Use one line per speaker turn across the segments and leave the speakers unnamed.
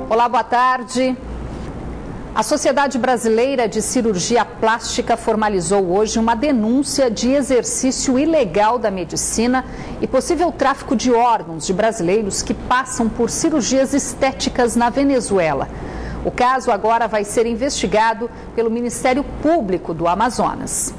Olá, boa tarde. A Sociedade Brasileira de Cirurgia Plástica formalizou hoje uma denúncia de exercício ilegal da medicina e possível tráfico de órgãos de brasileiros que passam por cirurgias estéticas na Venezuela. O caso agora vai ser investigado pelo Ministério Público do Amazonas.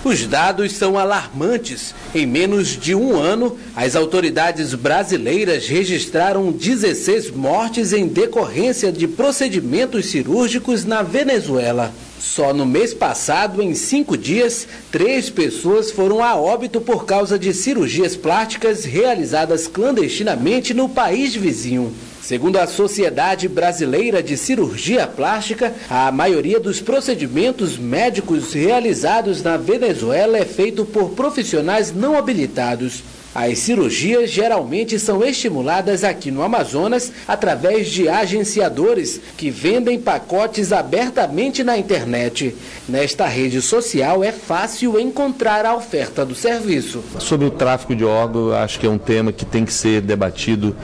Os dados são alarmantes. Em menos de um ano, as autoridades brasileiras registraram 16 mortes em decorrência de procedimentos cirúrgicos na Venezuela. Só no mês passado, em 5 dias, 3 pessoas foram a óbito por causa de cirurgias plásticas realizadas clandestinamente no país vizinho. Segundo a Sociedade Brasileira de Cirurgia Plástica, a maioria dos procedimentos médicos realizados na Venezuela é feito por profissionais não habilitados. As cirurgias geralmente são estimuladas aqui no Amazonas através de agenciadores que vendem pacotes abertamente na internet. Nesta rede social é fácil encontrar a oferta do serviço.
Sobre o tráfico de órgãos, acho que é um tema que tem que ser debatido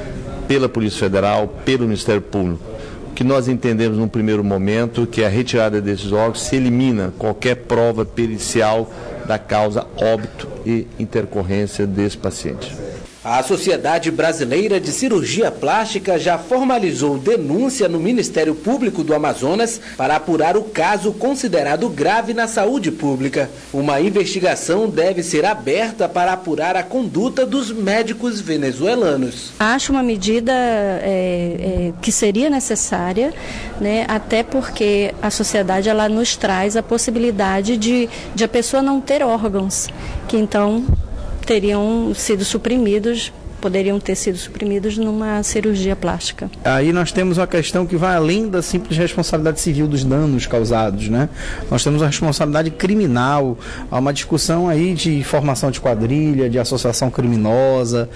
pela Polícia Federal, pelo Ministério Público. O que nós entendemos num primeiro momento que a retirada desses órgãos se elimina qualquer prova pericial da causa óbito e intercorrência desse paciente.
A Sociedade Brasileira de Cirurgia Plástica já formalizou denúncia no Ministério Público do Amazonas para apurar o caso considerado grave na saúde pública. Uma investigação deve ser aberta para apurar a conduta dos médicos venezuelanos.
Acho uma medida que seria necessária, né, até porque a sociedade ela nos traz a possibilidade de a pessoa não ter órgãos, que então poderiam ter sido suprimidos numa cirurgia plástica.
Aí nós temos uma questão que vai além da simples responsabilidade civil dos danos causados, né? Nós temos a responsabilidade criminal, há uma discussão aí de formação de quadrilha, de associação criminosa.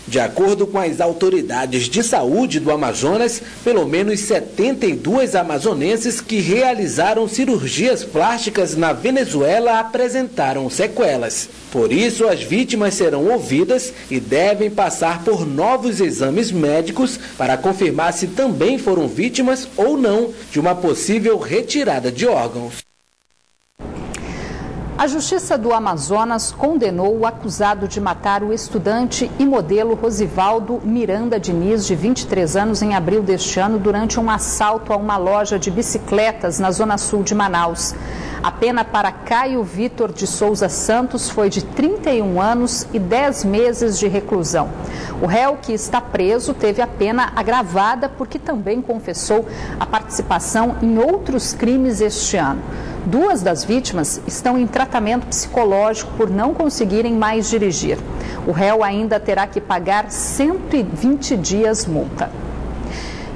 De acordo com as autoridades de saúde do Amazonas, pelo menos 72 amazonenses que realizaram cirurgias plásticas na Venezuela apresentaram sequelas. Por isso, as vítimas serão ouvidas e devem passar por novos exames médicos para confirmar se também foram vítimas ou não de uma possível retirada de órgãos.
A Justiça do Amazonas condenou o acusado de matar o estudante e modelo Rosivaldo Miranda Diniz, de 23 anos, em abril deste ano, durante um assalto a uma loja de bicicletas na zona sul de Manaus. A pena para Caio Vitor de Souza Santos foi de 31 anos e 10 meses de reclusão. O réu, que está preso, teve a pena agravada porque também confessou a participação em outros crimes este ano. 2 das vítimas estão em tratamento psicológico por não conseguirem mais dirigir. O réu ainda terá que pagar 120 dias multa.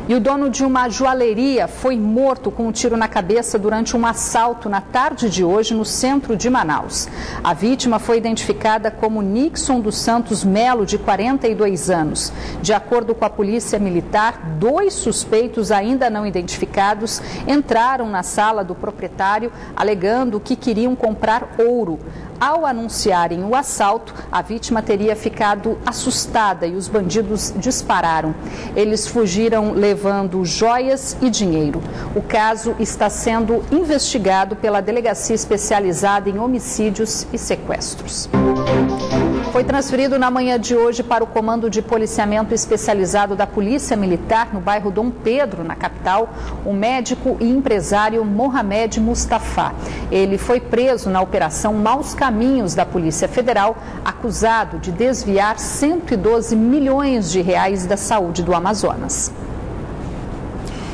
E o dono de uma joalheria foi morto com um tiro na cabeça durante um assalto na tarde de hoje no centro de Manaus. A vítima foi identificada como Nixon dos Santos Melo, de 42 anos. De acordo com a Polícia Militar, 2 suspeitos ainda não identificados entraram na sala do proprietário alegando que queriam comprar ouro. Ao anunciarem o assalto, a vítima teria ficado assustada e os bandidos dispararam. Eles fugiram levando joias e dinheiro. O caso está sendo investigado pela Delegacia Especializada em Homicídios e Sequestros. Foi transferido na manhã de hoje para o Comando de Policiamento Especializado da Polícia Militar, no bairro Dom Pedro, na capital, o médico e empresário Mohamed Mustafa. Ele foi preso na Operação Maus Caminhos da Polícia Federal, acusado de desviar 112 milhões de reais da saúde do Amazonas.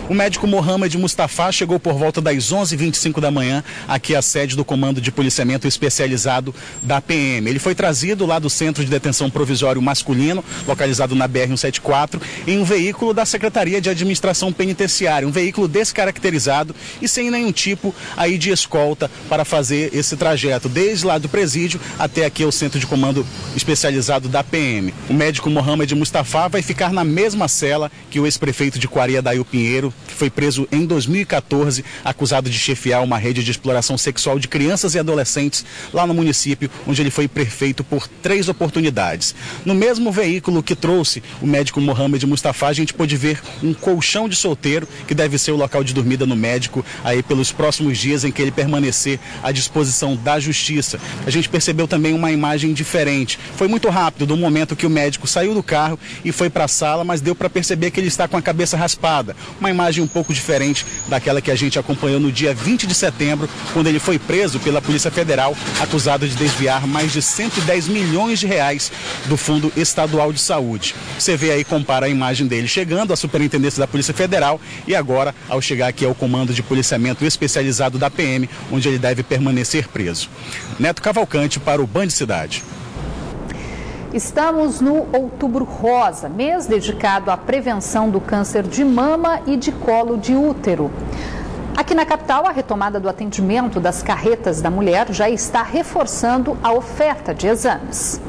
O médico Mohamed Mustafa chegou por volta das 11h25 da manhã aqui à sede do Comando de Policiamento Especializado da PM. Ele foi trazido lá do Centro de Detenção Provisório Masculino, localizado na BR-174, em um veículo da Secretaria de Administração Penitenciária, um veículo descaracterizado e sem nenhum tipo aí de escolta para fazer esse trajeto, desde lá do presídio até aqui ao Centro de Comando Especializado da PM. O médico Mohamed Mustafa vai ficar na mesma cela que o ex-prefeito de Coari, Adail Pinheiro, foi preso em 2014, acusado de chefiar uma rede de exploração sexual de crianças e adolescentes lá no município, onde ele foi prefeito por 3 oportunidades. No mesmo veículo que trouxe o médico Mohamed Mustafa, a gente pôde ver um colchão de solteiro, que deve ser o local de dormida no médico aí pelos próximos dias em que ele permanecer à disposição da justiça. A gente percebeu também uma imagem diferente. Foi muito rápido do momento que o médico saiu do carro e foi para a sala, mas deu para perceber que ele está com a cabeça raspada. Uma imagem um pouco diferente daquela que a gente acompanhou no dia 20 de setembro, quando ele foi preso pela Polícia Federal, acusado de desviar mais de 110 milhões de reais do Fundo Estadual de Saúde. Você vê aí, compara a imagem dele chegando à Superintendência da Polícia Federal e agora ao chegar aqui ao Comando de Policiamento Especializado da PM, onde ele deve permanecer preso. Neto Cavalcante para o Band Cidade.
Estamos no Outubro Rosa, mês dedicado à prevenção do câncer de mama e de colo de útero. Aqui na capital, a retomada do atendimento das carretas da mulher já está reforçando a oferta de exames.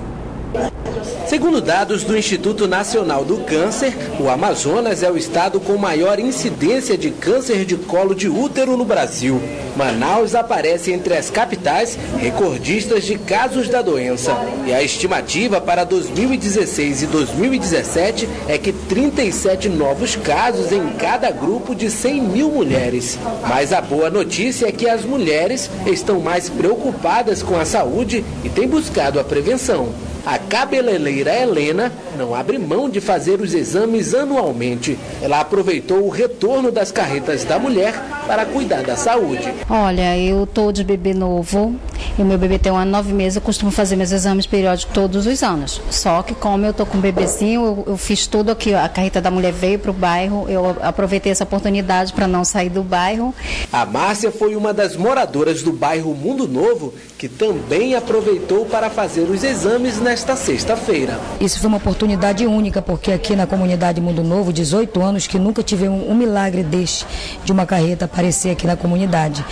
Segundo dados do Instituto Nacional do Câncer, o Amazonas é o estado com maior incidência de câncer de colo de útero no Brasil. Manaus aparece entre as capitais recordistas de casos da doença. E a estimativa para 2016 e 2017 é que 37 novos casos em cada grupo de 100 mil mulheres. Mas a boa notícia é que as mulheres estão mais preocupadas com a saúde e têm buscado a prevenção. A cabeleireira Helena não abre mão de fazer os exames anualmente. Ela aproveitou o retorno das carretas da mulher para cuidar da saúde.
Olha, eu tô de bebê novo e meu bebê tem 1 ano e 9 meses. Eu costumo fazer meus exames periódicos todos os anos. Só que como eu tô com um bebezinho, eu fiz tudo aqui. A carreta da mulher veio para o bairro, eu aproveitei essa oportunidade para não sair do bairro.
A Márcia foi uma das moradoras do bairro Mundo Novo, que também aproveitou para fazer os exames nesta sexta-feira.
Isso foi uma oportunidade única, porque aqui na comunidade Mundo Novo, 18 anos, que nunca tive um milagre deste, de uma carreta aparecer aqui na comunidade.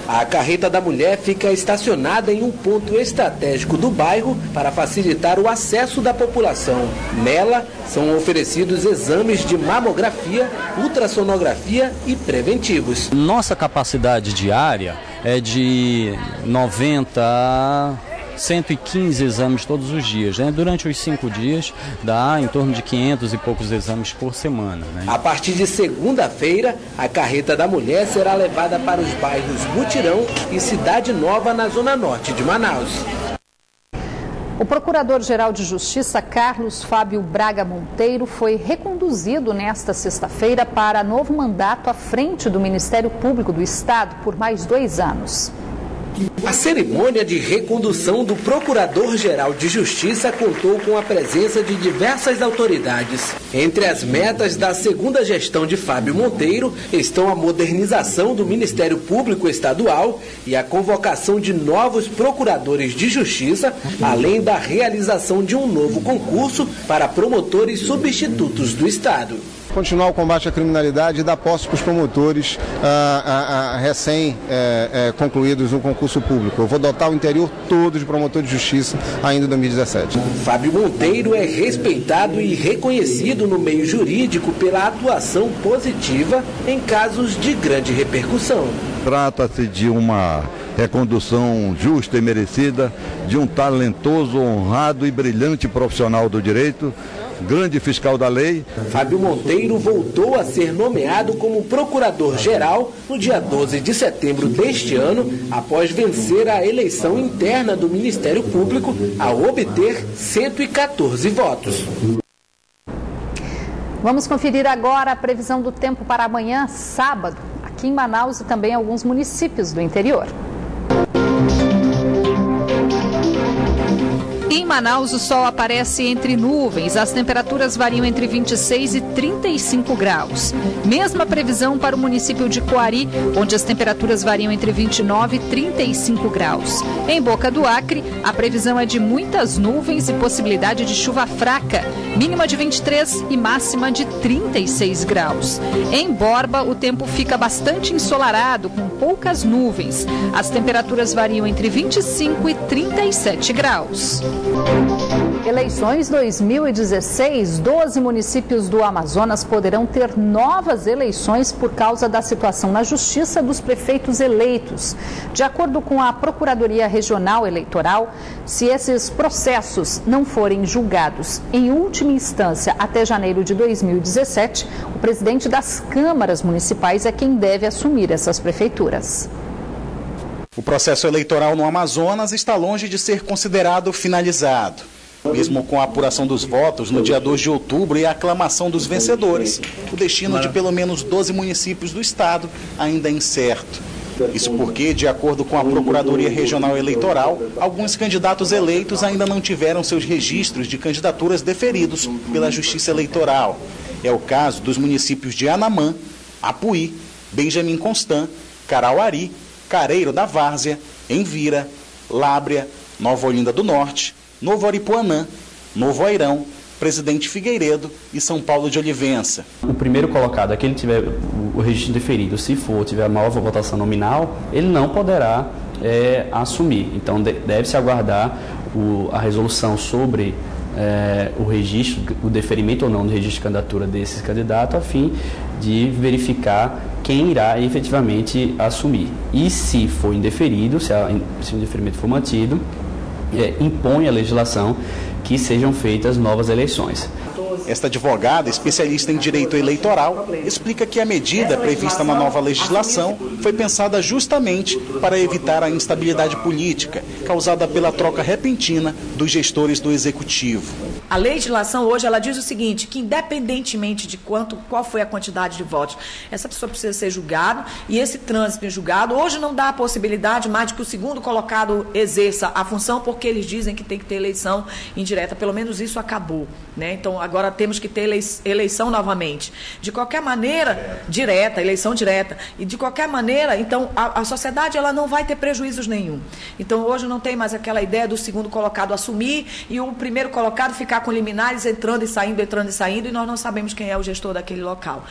A carreta da mulher fica estacionada em um ponto estratégico do bairro para facilitar o acesso da população. Nela são oferecidos exames de mamografia, ultrassonografia e preventivos.
Nossa capacidade diária é de 90 a 115 exames todos os dias, né? Durante os 5 dias dá em torno de 500 e poucos exames por semana, né?
A partir de segunda-feira, a carreta da mulher será levada para os bairros Mutirão e Cidade Nova, na zona norte de Manaus.
O Procurador-Geral de Justiça, Carlos Fábio Braga Monteiro, foi reconduzido nesta sexta-feira para novo mandato à frente do Ministério Público do Estado por mais 2 anos.
A cerimônia de recondução do Procurador-Geral de Justiça contou com a presença de diversas autoridades. Entre as metas da segunda gestão de Fábio Monteiro estão a modernização do Ministério Público Estadual e a convocação de novos procuradores de justiça, além da realização de um novo concurso para promotores substitutos do Estado.
Continuar o combate à criminalidade e dar posse para os promotores recém-concluídos no concurso público. Eu vou dotar o interior todo de promotores de justiça ainda em 2017.
Fábio Monteiro é respeitado e reconhecido no meio jurídico pela atuação positiva em casos de grande repercussão.
Trata-se de uma recondução justa e merecida de um talentoso, honrado e brilhante profissional do direito, grande fiscal da lei.
Fábio Monteiro voltou a ser nomeado como procurador-geral no dia 12 de setembro deste ano, após vencer a eleição interna do Ministério Público ao obter 114 votos.
Vamos conferir agora a previsão do tempo para amanhã, sábado, aqui em Manaus e também em alguns municípios do interior. Em Manaus, o sol aparece entre nuvens. As temperaturas variam entre 26 e 35 graus. Mesma previsão para o município de Coari, onde as temperaturas variam entre 29 e 35 graus. Em Boca do Acre, a previsão é de muitas nuvens e possibilidade de chuva fraca, mínima de 23 e máxima de 36 graus. Em Borba, o tempo fica bastante ensolarado, com poucas nuvens. As temperaturas variam entre 25 e 37 graus. Eleições 2016, 12 municípios do Amazonas poderão ter novas eleições por causa da situação na Justiça dos prefeitos eleitos. De acordo com a Procuradoria Regional Eleitoral, se esses processos não forem julgados em última instância até janeiro de 2017, o presidente das câmaras municipais é quem deve assumir essas prefeituras.
O processo eleitoral no Amazonas está longe de ser considerado finalizado. Mesmo com a apuração dos votos no dia 2 de outubro e a aclamação dos vencedores, o destino de pelo menos 12 municípios do estado ainda é incerto. Isso porque, de acordo com a Procuradoria Regional Eleitoral, alguns candidatos eleitos ainda não tiveram seus registros de candidaturas deferidos pela Justiça Eleitoral. É o caso dos municípios de Anamã, Apuí, Benjamin Constant, Carauari, Careiro da Várzea, Envira, Lábrea, Nova Olinda do Norte, Novo Aripuanã, Novo Airão, Presidente Figueiredo e São Paulo de Olivença.
O primeiro colocado, aquele que tiver o registro deferido, se tiver a maior votação nominal, ele não poderá assumir. Então deve-se aguardar a resolução sobre o registro, o deferimento ou não do registro de candidatura desses candidatos, a fim de verificar quem irá efetivamente assumir. E se for indeferido, se o indeferimento for mantido, impõe a legislação que sejam feitas novas eleições.
Esta advogada, especialista em direito eleitoral, explica que a medida prevista na nova legislação foi pensada justamente para evitar a instabilidade política causada pela troca repentina dos gestores do Executivo.
A legislação hoje ela diz o seguinte, que independentemente de qual foi a quantidade de votos, essa pessoa precisa ser julgada e esse trânsito em julgado hoje não dá a possibilidade mais de que o segundo colocado exerça a função, porque eles dizem que tem que ter eleição indireta, pelo menos isso acabou, né? Então agora temos que ter eleição novamente. De qualquer maneira, eleição direta, e de qualquer maneira, então a sociedade ela não vai ter prejuízos nenhum. Então hoje não tem mais aquela ideia do segundo colocado assumir e o primeiro colocado ficar com liminares entrando e saindo, e nós não sabemos quem é o gestor daquele local.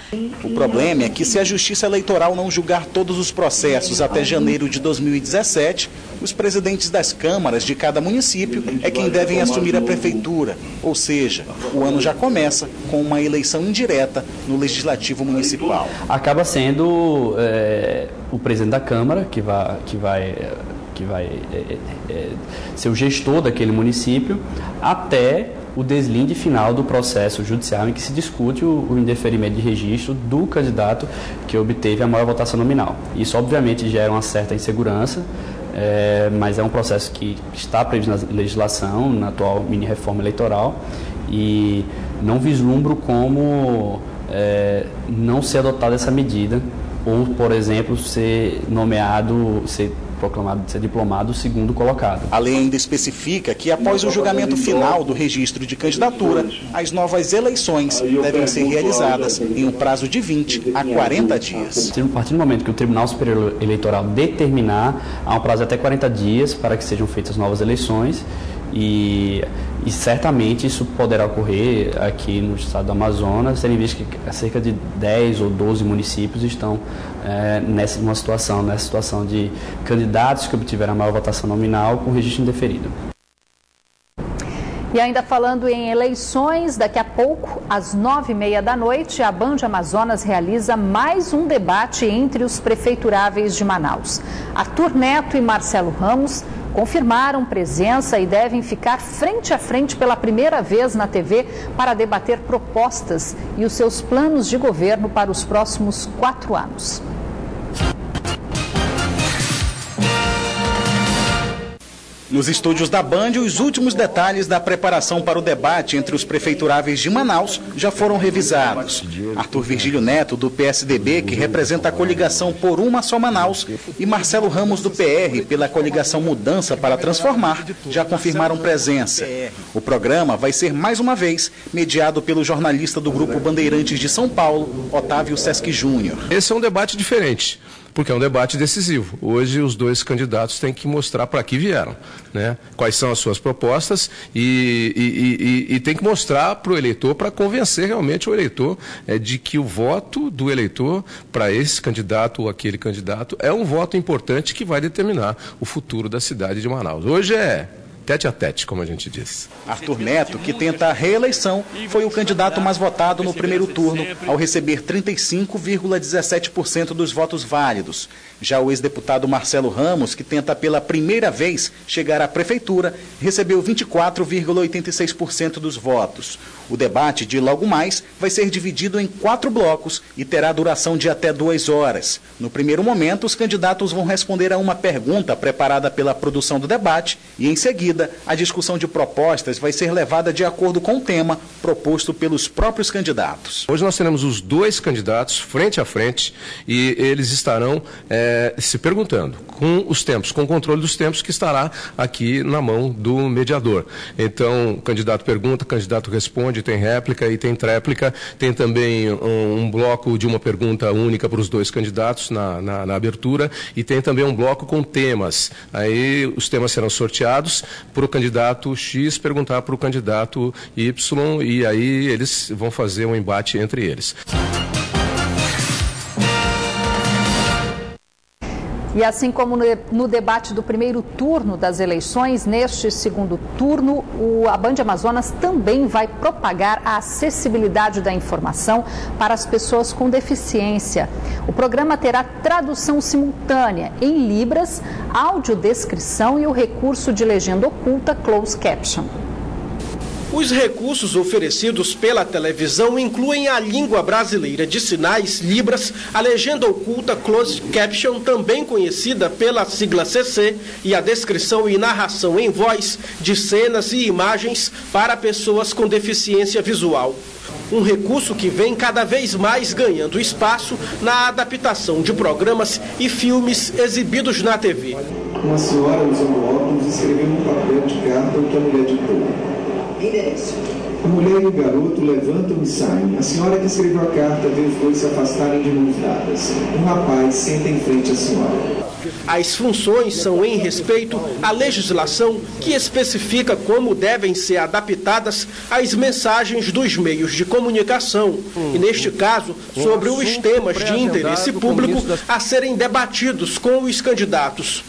O problema é que se a Justiça Eleitoral não julgar todos os processos até janeiro de 2017, os presidentes das câmaras de cada município é quem devem assumir a prefeitura, ou seja, o ano já começa com uma eleição indireta no Legislativo Municipal.
Acaba sendo o presidente da Câmara que vai ser o gestor daquele município até o deslinde final do processo judicial em que se discute o indeferimento de registro do candidato que obteve a maior votação nominal. Isso obviamente gera uma certa insegurança, mas é um processo que está previsto na legislação, na atual mini-reforma eleitoral, e não vislumbro como não ser adotada essa medida, ou, por exemplo, ser proclamado, ser diplomado o segundo colocado.
A lei ainda especifica que após o julgamento final do registro de candidatura, as novas eleições devem ser realizadas em um prazo de 20 a 40 dias.
A partir do momento que o Tribunal Superior Eleitoral determinar, há um prazo de até 40 dias para que sejam feitas novas eleições e certamente isso poderá ocorrer aqui no estado do Amazonas, tendo em vista que cerca de 10 ou 12 municípios estão nessa situação de candidatos que obtiveram a maior votação nominal com registro indeferido.
E ainda falando em eleições, daqui a pouco, às 9h30 da noite, a Band Amazonas realiza mais um debate entre os prefeituráveis de Manaus. Arthur Neto e Marcelo Ramos confirmaram presença e devem ficar frente a frente pela primeira vez na TV para debater propostas e os seus planos de governo para os próximos 4 anos.
Nos estúdios da Band, os últimos detalhes da preparação para o debate entre os prefeituráveis de Manaus já foram revisados. Arthur Virgílio Neto, do PSDB, que representa a coligação Por Uma Só Manaus, e Marcelo Ramos, do PR, pela coligação Mudança para Transformar, já confirmaram presença. O programa vai ser, mais uma vez, mediado pelo jornalista do Grupo Bandeirantes de São Paulo, Otávio Sesc Júnior.
Esse é um debate diferente, porque é um debate decisivo. Hoje os dois candidatos têm que mostrar para que vieram, né? Quais são as suas propostas e tem que mostrar para o eleitor, para convencer realmente o eleitor de que o voto do eleitor para esse candidato ou aquele candidato é um voto importante que vai determinar o futuro da cidade de Manaus. Hoje é tete a tete, como a gente diz.
Arthur Neto, que tenta a reeleição, foi o candidato mais votado no primeiro turno, ao receber 35,17% dos votos válidos. Já o ex-deputado Marcelo Ramos, que tenta pela primeira vez chegar à prefeitura, recebeu 24,86% dos votos. O debate de logo mais vai ser dividido em 4 blocos e terá duração de até 2 horas. No primeiro momento, os candidatos vão responder a uma pergunta preparada pela produção do debate e, em seguida, a discussão de propostas vai ser levada de acordo com o tema proposto pelos próprios candidatos.
Hoje nós teremos os 2 candidatos frente a frente e eles estarão se perguntando com os tempos, com o controle dos tempos que estará aqui na mão do mediador. Então, o candidato pergunta, o candidato responde, tem réplica e tem tréplica, tem também um bloco de uma pergunta única para os 2 candidatos na abertura e tem também um bloco com temas. Aí os temas serão sorteados para o candidato X perguntar para o candidato Y e aí eles vão fazer um embate entre eles.
E assim como no debate do primeiro turno das eleições, neste segundo turno, a Band Amazonas também vai propagar a acessibilidade da informação para as pessoas com deficiência. O programa terá tradução simultânea em Libras, audiodescrição e o recurso de legenda oculta Closed Caption.
Os recursos oferecidos pela televisão incluem a língua brasileira de sinais, Libras, a legenda oculta Closed Caption, também conhecida pela sigla CC, e a descrição e narração em voz de cenas e imagens para pessoas com deficiência visual. Um recurso que vem cada vez mais ganhando espaço na adaptação de programas e filmes exibidos na TV.
Uma senhora usando óculos escreveu num papel de carta o que a mulher ditou. Endereço. A mulher e o garoto levantam e saem. A senhora que escreveu a carta vê os dois se afastarem de mãos dadas. Um rapaz senta em frente à senhora.
As funções são em respeito à legislação que especifica como devem ser adaptadas as mensagens dos meios de comunicação e, neste caso, sobre os temas de interesse público a serem debatidos com os candidatos.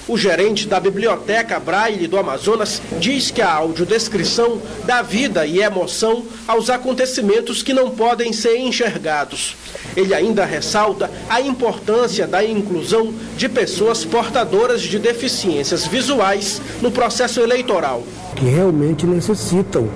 O gerente da Biblioteca Braille do Amazonas diz que a audiodescrição dá vida e emoção aos acontecimentos que não podem ser enxergados. Ele ainda ressalta a importância da inclusão de pessoas portadoras de deficiências visuais no processo eleitoral.
Que realmente necessitam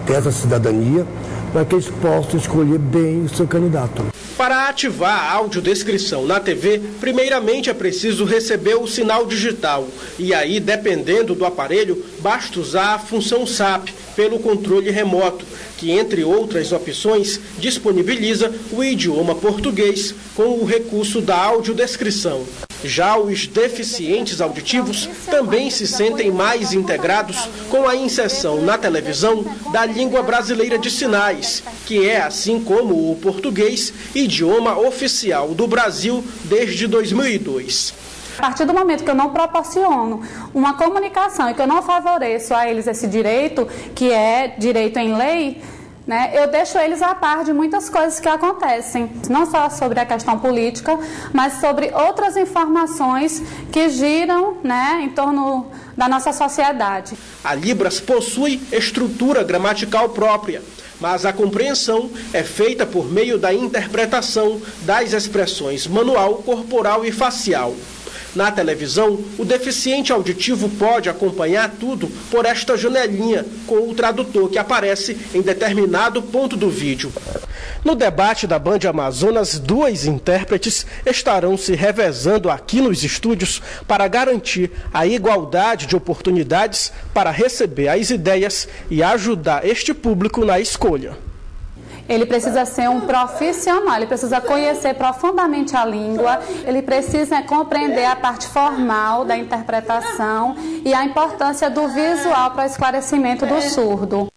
dessa cidadania para que eles possam escolher bem o seu candidato.
Para ativar a audiodescrição na TV, primeiramente é preciso receber o sinal digital. E aí, dependendo do aparelho, basta usar a função SAP pelo controle remoto, que, entre outras opções, disponibiliza o idioma português com o recurso da audiodescrição. Já os deficientes auditivos também se sentem mais integrados com a inserção na televisão da língua brasileira de sinais, que é, assim como o português, idioma oficial do Brasil desde 2002.
A partir do momento que eu não proporciono uma comunicação e que eu não favoreço a eles esse direito, que é direito em lei, né, eu deixo eles a par de muitas coisas que acontecem, não só sobre a questão política, mas sobre outras informações que giram, né, em torno da nossa sociedade.
A Libras possui estrutura gramatical própria, mas a compreensão é feita por meio da interpretação das expressões manual, corporal e facial. Na televisão, o deficiente auditivo pode acompanhar tudo por esta janelinha com o tradutor que aparece em determinado ponto do vídeo. No debate da Band Amazonas, 2 intérpretes estarão se revezando aqui nos estúdios para garantir a igualdade de oportunidades para receber as ideias e ajudar este público na escolha.
Ele precisa ser um profissional, ele precisa conhecer profundamente a língua, ele precisa compreender a parte formal da interpretação e a importância do visual para o esclarecimento do surdo.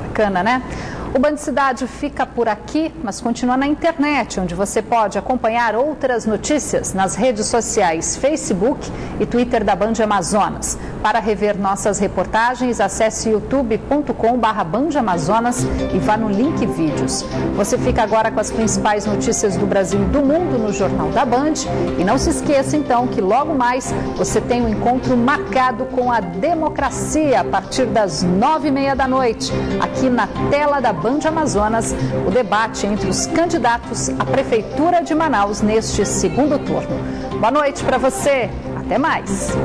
Bacana, né? O Band Cidade fica por aqui, mas continua na internet, onde você pode acompanhar outras notícias nas redes sociais Facebook e Twitter da Band Amazonas. Para rever nossas reportagens, acesse youtube.com/BandAmazonas e vá no link vídeos. Você fica agora com as principais notícias do Brasil e do mundo no Jornal da Band. E não se esqueça, então, que logo mais você tem um encontro marcado com a democracia a partir das 9h30 da noite, aqui na tela da Band Amazonas, o debate entre os candidatos à Prefeitura de Manaus neste segundo turno. Boa noite para você. Até mais.